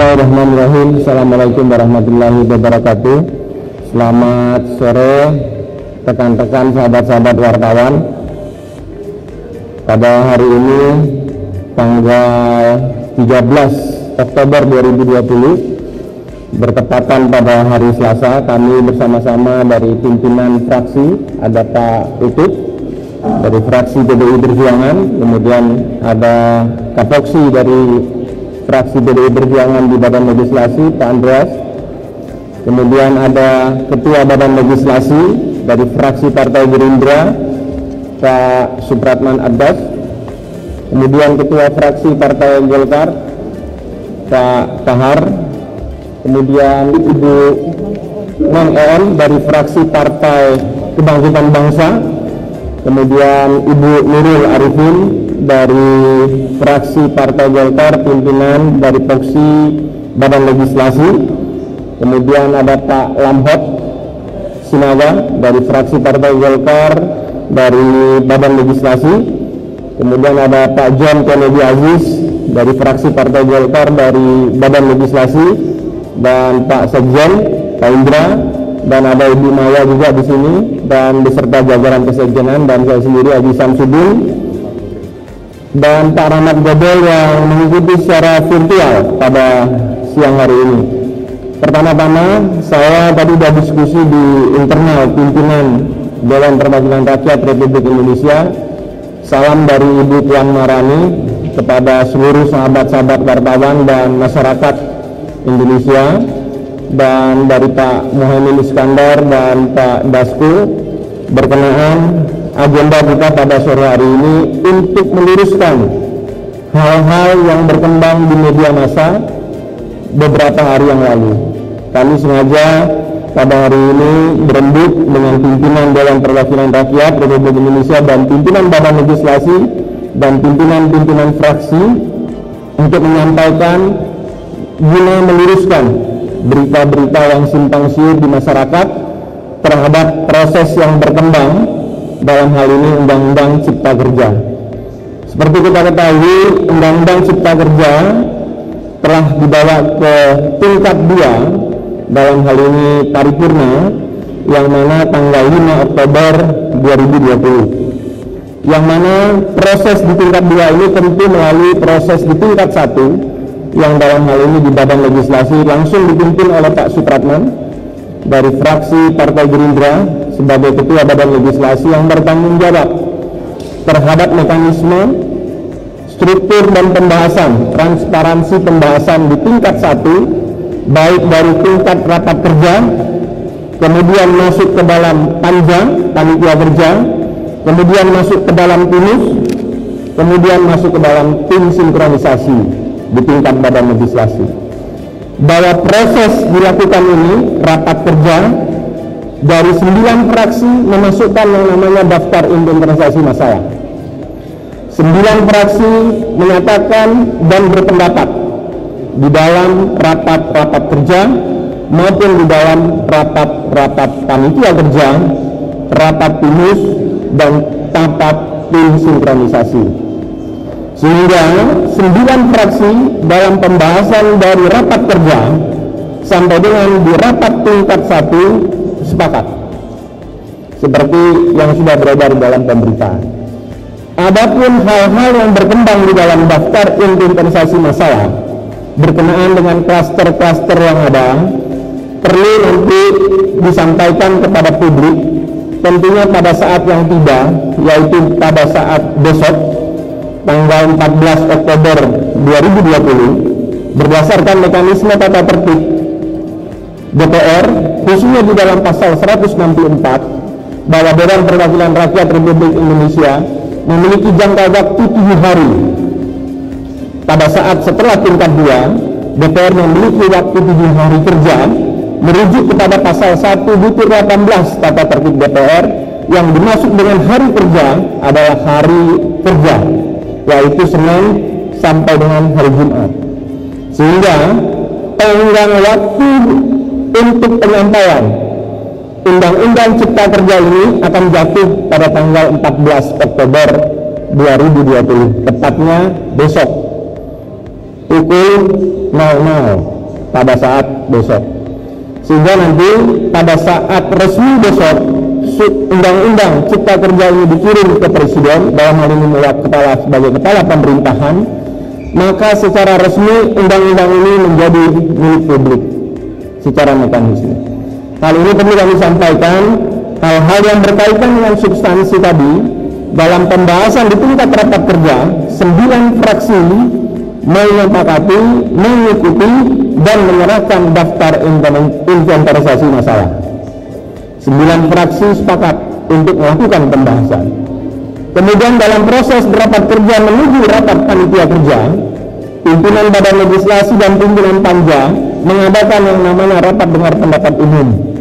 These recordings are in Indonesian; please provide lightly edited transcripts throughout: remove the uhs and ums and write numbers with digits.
Bismillahirrahmanirrahim. Assalamualaikum warahmatullahi wabarakatuh. Selamat sore rekan-rekan, sahabat-sahabat wartawan. Pada hari ini tanggal 13 Oktober 2020 bertepatan pada hari Selasa, kami bersama-sama dari pimpinan fraksi, ada Pak Utut dari fraksi PDI Perjuangan, kemudian ada Kapoksi dari fraksi PDI Perjuangan di Badan Legislasi, Pak Andreas, kemudian ada Ketua Badan Legislasi dari fraksi Partai Gerindra, Pak Supratman Abbas, kemudian Ketua fraksi Partai Golkar, Pak Kahar, kemudian Ibu Neng En dari fraksi Partai Kebangkitan Bangsa, kemudian Ibu Nurul Arifin dari fraksi Partai Golkar, pimpinan dari Poksi Badan Legislasi, kemudian ada Pak Lamhot Sinaga dari fraksi Partai Golkar dari Badan Legislasi, kemudian ada Pak John Kennedy Aziz dari fraksi Partai Golkar dari Badan Legislasi, dan Pak Sekjen Pak Indra, dan ada Ibu Maya juga di sini, dan beserta jajaran kesekjenan, dan saya sendiri Haji Samsudin, dan Pak Rahmat Gobel yang mengikuti secara virtual pada siang hari ini. Pertama-tama saya tadi sudah diskusi di internal pimpinan Dewan Perwakilan Rakyat Republik Indonesia. Salam dari Ibu Puan Maharani kepada seluruh sahabat-sahabat wartawan dan masyarakat Indonesia, dan dari Pak Muhaimin Iskandar dan Pak Dasko berkenaan agenda kita pada sore hari ini untuk meluruskan hal-hal yang berkembang di media massa beberapa hari yang lalu. Kami sengaja pada hari ini berembuk dengan pimpinan Dewan Perwakilan Rakyat Republik Indonesia dan pimpinan Badan Legislasi dan pimpinan-pimpinan fraksi untuk menyampaikan guna meluruskan berita-berita yang simpang siur di masyarakat terhadap proses yang berkembang dalam hal ini Undang-Undang Cipta Kerja. Seperti kita ketahui, Undang-Undang Cipta Kerja telah dibawa ke tingkat 2 dalam hal ini paripurna, yang mana tanggal 5 Oktober 2020. Yang mana proses di tingkat 2 ini tentu melalui proses di tingkat 1, yang dalam hal ini di Badan Legislasi langsung dipimpin oleh Pak Supratman dari fraksi Partai Gerindra sebagai Ketua Badan Legislasi yang bertanggung jawab terhadap mekanisme, struktur dan pembahasan, transparansi pembahasan di tingkat 1, baik dari tingkat rapat kerja, kemudian masuk ke dalam panitia kerja, kemudian masuk ke dalam pinus, kemudian masuk ke dalam tim sinkronisasi di tingkat Badan Legislasi. Bahwa proses dilakukan ini, rapat kerja dari 9 fraksi memasukkan yang namanya daftar inventarisasi masalah. 9 fraksi menyatakan dan berpendapat di dalam rapat-rapat kerja maupun di dalam rapat-rapat panitia kerja, rapat pinus dan rapat tim sinkronisasi. Sehingga 9 fraksi dalam pembahasan dari rapat kerja sampai dengan di rapat tingkat 1 sepakat, seperti yang sudah beredar dalam pemberitaan. Adapun hal-hal yang berkembang di dalam daftar inventarisasi masalah berkenaan dengan klaster-klaster yang ada perlu nanti disampaikan kepada publik, tentunya pada saat yang tiba, yaitu pada saat besok tanggal 14 Oktober 2020 berdasarkan mekanisme tata tertib DPR, khususnya di dalam pasal 164, bahwa Dewan Perwakilan Rakyat Republik Indonesia memiliki jangka waktu 7 hari. Pada saat setelah tingkat 2, DPR memiliki waktu 7 hari kerja merujuk kepada pasal 1/18 tata tertib DPR, yang dimaksud dengan hari kerja adalah hari kerja, yaitu Senin sampai dengan hari Jumat. Sehingga tenggang waktu untuk penyampaian Undang-Undang Cipta Kerja ini akan jatuh pada tanggal 14 Oktober 2020, tepatnya besok pukul 00. pada saat besok. Sehingga nanti pada saat resmi besok undang-undang Cipta Kerja ini dikirim ke Presiden, dalam hal ini sebagai kepala pemerintahan, maka secara resmi undang-undang ini menjadi milik publik secara mekanisme. Hal ini perlu kami sampaikan. Hal-hal yang berkaitan dengan substansi tadi dalam pembahasan di tingkat rapat kerja, 9 fraksi menyepakati, mengikuti dan menyerahkan daftar inventarisasi masalah. 9 fraksi sepakat untuk melakukan pembahasan. Kemudian dalam proses rapat kerja menuju rapat panitia kerja, pimpinan Badan Legislasi dan pimpinan Panja mengadakan yang namanya rapat dengar pendapat umum.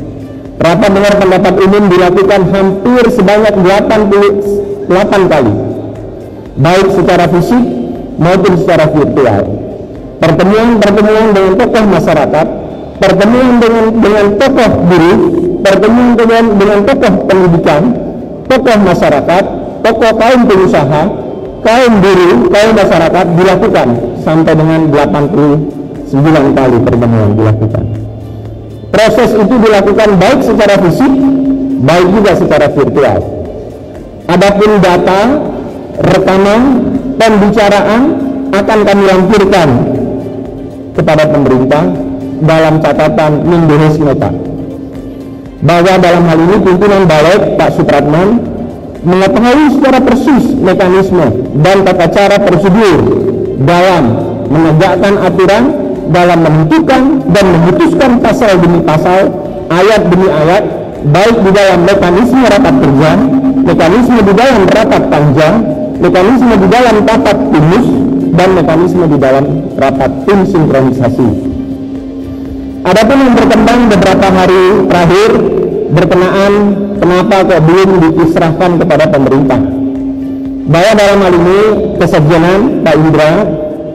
Rapat dengar pendapat umum dilakukan hampir sebanyak 88 kali, baik secara fisik maupun secara virtual. Pertemuan-pertemuan dengan tokoh masyarakat, pertemuan dengan tokoh buruh, pertemuan dengan tokoh pendidikan, tokoh masyarakat, tokoh kaum pengusaha, kaum buruh, kaum masyarakat dilakukan sampai dengan 89 kali pertemuan dilakukan. Proses itu dilakukan baik secara fisik, baik juga secara virtual. Adapun data, rekaman, pembicaraan akan kami lampirkan kepada pemerintah dalam catatan Mindehes Nota. Bahwa dalam hal ini pimpinan Balek Pak Supratman mengetahui secara persis mekanisme dan tata cara prosedur dalam menegakkan aturan, dalam menentukan dan memutuskan pasal demi pasal, ayat demi ayat, baik di dalam mekanisme rapat kerja, mekanisme di dalam rapat panjang, mekanisme di dalam rapat timus, dan mekanisme di dalam rapat tim sinkronisasi. Adapun yang berkembang beberapa hari terakhir berkenaan kenapa kok belum diserahkan kepada pemerintah. Bahwa dalam hal ini Kesekjenan Pak Indra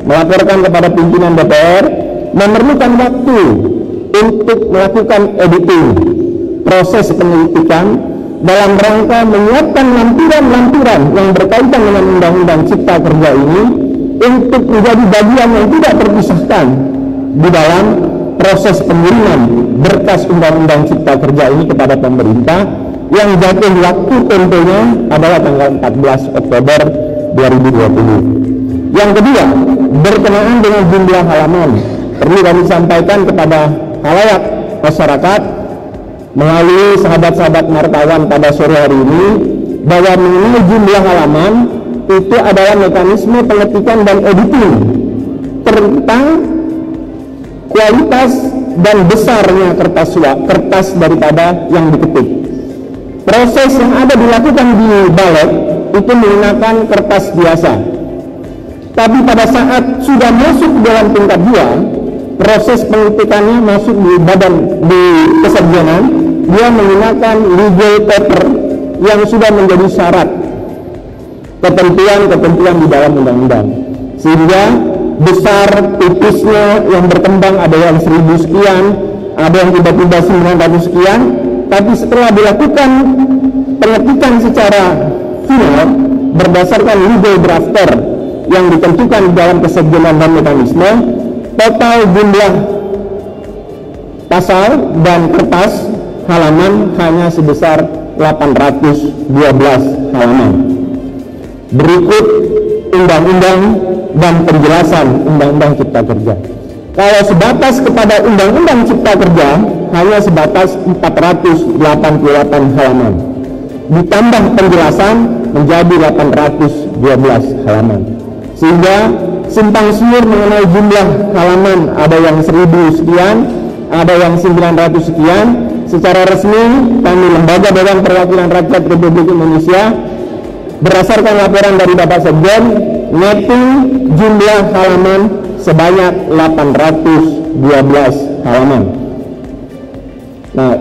melaporkan kepada pimpinan DPR memerlukan waktu untuk melakukan editing proses penyelidikan dalam rangka menyiapkan lampiran-lampiran yang berkaitan dengan Undang-Undang Cipta Kerja ini untuk menjadi bagian yang tidak terpisahkan di dalam proses pengiriman berkas Undang-Undang Cipta Kerja ini kepada pemerintah, yang jatuh waktu tentunya adalah tanggal 14 Oktober 2020. Yang kedua, berkenaan dengan jumlah halaman, perlu kami sampaikan kepada khalayak masyarakat melalui sahabat-sahabat wartawan pada sore hari ini bahwa mengenai jumlah halaman itu adalah mekanisme pengetikan dan editing tentang kualitas dan besarnya kertas daripada yang diketik. Proses yang ada dilakukan di Balek itu menggunakan kertas biasa. Tapi pada saat sudah masuk dalam tingkat 2, proses pengetikannya masuk di Kesekjenan, dia menggunakan legal paper yang sudah menjadi syarat ketentuan di dalam undang-undang. Sehingga besar tipisnya yang berkembang ada yang 1000 sekian, ada yang tiba-tiba 900 sekian, tapi setelah dilakukan pengetikan secara final berdasarkan legal drafter yang ditentukan di dalam Kesekjenan dan mekanisme, total jumlah pasal dan kertas halaman hanya sebesar 812 halaman. Berikut undang-undang dan penjelasan Undang-Undang Cipta Kerja. Kalau sebatas kepada Undang-Undang Cipta Kerja hanya sebatas 488 halaman. Ditambah penjelasan menjadi 812 halaman. Sehingga simpang siur mengenai jumlah halaman ada yang 1000 sekian, ada yang 900 sekian. Secara resmi kami Lembaga Dewan Perwakilan Rakyat Republik Indonesia berdasarkan laporan dari Bapak Sekjen mapping jumlah halaman sebanyak 812 halaman. Nah,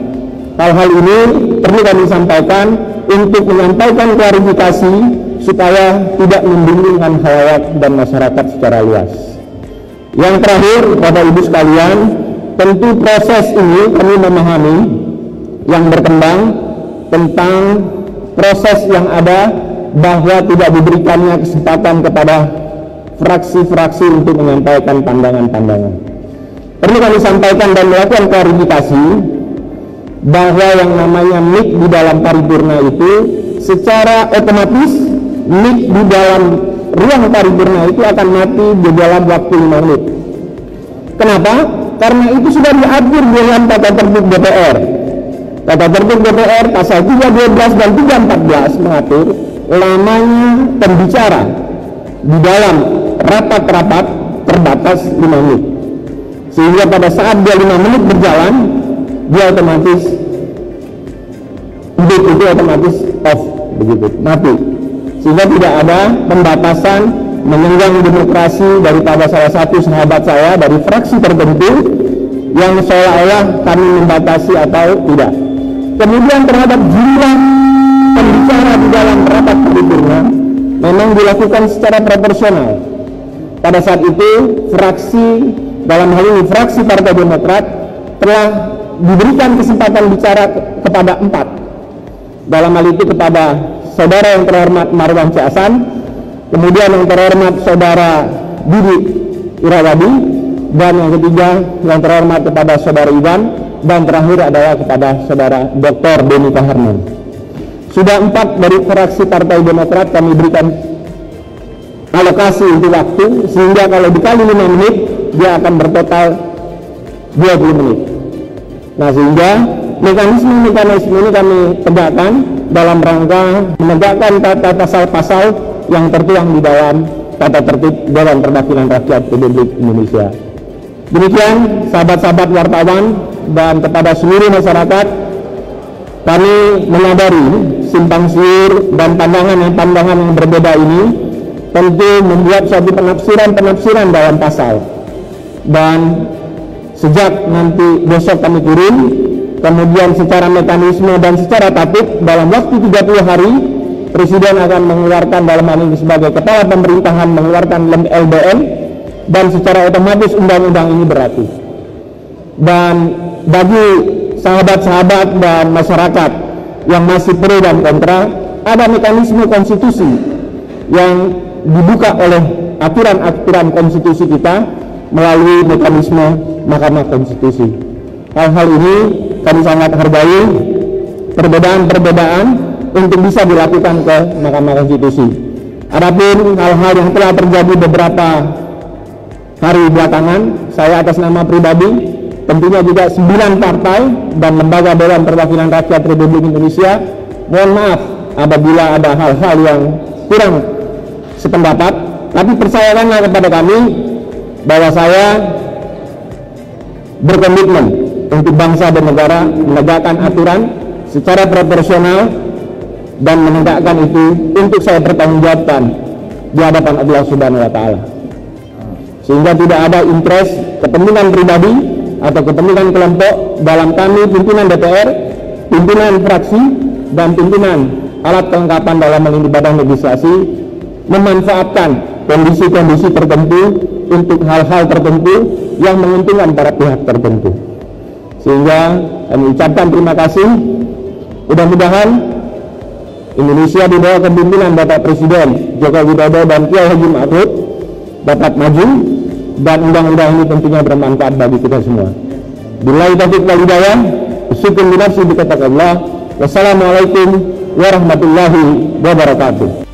hal-hal ini perlu kami sampaikan untuk menyampaikan klarifikasi supaya tidak membingungkan khalayak dan masyarakat secara luas. Yang terakhir, Bapak Ibu sekalian, tentu proses ini kami memahami yang berkembang tentang proses yang ada bahwa tidak diberikannya kesempatan kepada fraksi-fraksi untuk menyampaikan pandangan-pandangan. perlu kami sampaikan dan melakukan klarifikasi bahwa yang namanya mic di dalam paripurna itu secara otomatis mic di dalam ruang paripurna itu akan mati di dalam waktu 5 menit. Kenapa? Karena itu sudah diatur dalam tata tertib DPR. Tata tertib DPR pasal 312 dan 314 mengatur lamanya pembicara di dalam rapat-rapat terbatas 5 menit. Sehingga pada saat dia 5 menit berjalan, dia otomatis hidup itu otomatis off, begitu, mati. Sehingga tidak ada pembatasan menyenggang demokrasi daripada salah satu sahabat saya dari fraksi tertentu yang seolah-olah kami membatasi atau tidak. Kemudian terhadap jumlah pembicara di dalam rapat paripurna memang dilakukan secara proporsional. Pada saat itu fraksi, dalam hal ini fraksi Partai Demokrat, telah diberikan kesempatan bicara kepada 4. Dalam hal itu kepada saudara yang terhormat Marwan C. Hasan, kemudian yang terhormat saudara Didi Irawadi, dan yang ketiga yang terhormat kepada saudara Iwan, dan terakhir adalah kepada saudara Dr. Beni Kaharman. Sudah 4 dari fraksi Partai Demokrat kami berikan alokasi untuk waktu, sehingga kalau dikali 5 menit dia akan bertotal 20 menit. Nah, sehingga mekanisme ini kami tegakkan dalam rangka menegakkan tata pasal-pasal yang tertuang di dalam tata tertib Dewan Perwakilan Rakyat Republik Indonesia. Demikian sahabat-sahabat wartawan dan kepada seluruh masyarakat, kami menyadari simpang siur dan pandangan yang berbeda ini tentu membuat suatu penafsiran dalam pasal. Dan sejak nanti besok kami kirim, kemudian secara mekanisme dan secara tatip dalam waktu 30 hari Presiden akan mengeluarkan, dalam hal ini sebagai kepala pemerintahan, mengeluarkan LBM, dan secara otomatis undang-undang ini berlaku. Dan bagi sahabat-sahabat dan masyarakat yang masih pro dan kontra, ada mekanisme konstitusi yang dibuka oleh aturan-aturan konstitusi kita melalui mekanisme Mahkamah Konstitusi. Hal-hal ini kami sangat hargai perbedaan-perbedaan untuk bisa dilakukan ke Mahkamah Konstitusi. Adapun hal-hal yang telah terjadi beberapa hari belakangan, saya atas nama pribadi, tentunya juga 9 partai dan lembaga Dewan Perwakilan Rakyat Republik Indonesia, mohon maaf apabila ada hal-hal yang kurang sependapat, tapi percayakanlah kepada kami bahwa saya berkomitmen untuk bangsa dan negara, menegakkan aturan secara proporsional dan menegakkan itu untuk saya pertanggungjawabkan di hadapan Allah Subhanahu wa Ta'ala, sehingga tidak ada interest kepentingan pribadi atau kepentingan kelompok dalam kami pimpinan DPR, pimpinan fraksi, dan pimpinan alat kelengkapan dalam melalui badan legislasi memanfaatkan kondisi-kondisi tertentu untuk hal-hal tertentu yang menguntungkan para pihak tertentu. Sehingga kami ucapkan terima kasih. Mudah-mudahan Indonesia di bawah kepemimpinan Bapak Presiden Joko Widodo dan Kiai Haji Ma'ruf dapat maju, dan undang-undang ini tentunya bermanfaat bagi kita semua. Billahi taufiq wal hidayah. Syukur binafsi bi kata Allah. Wassalamualaikum warahmatullahi wabarakatuh.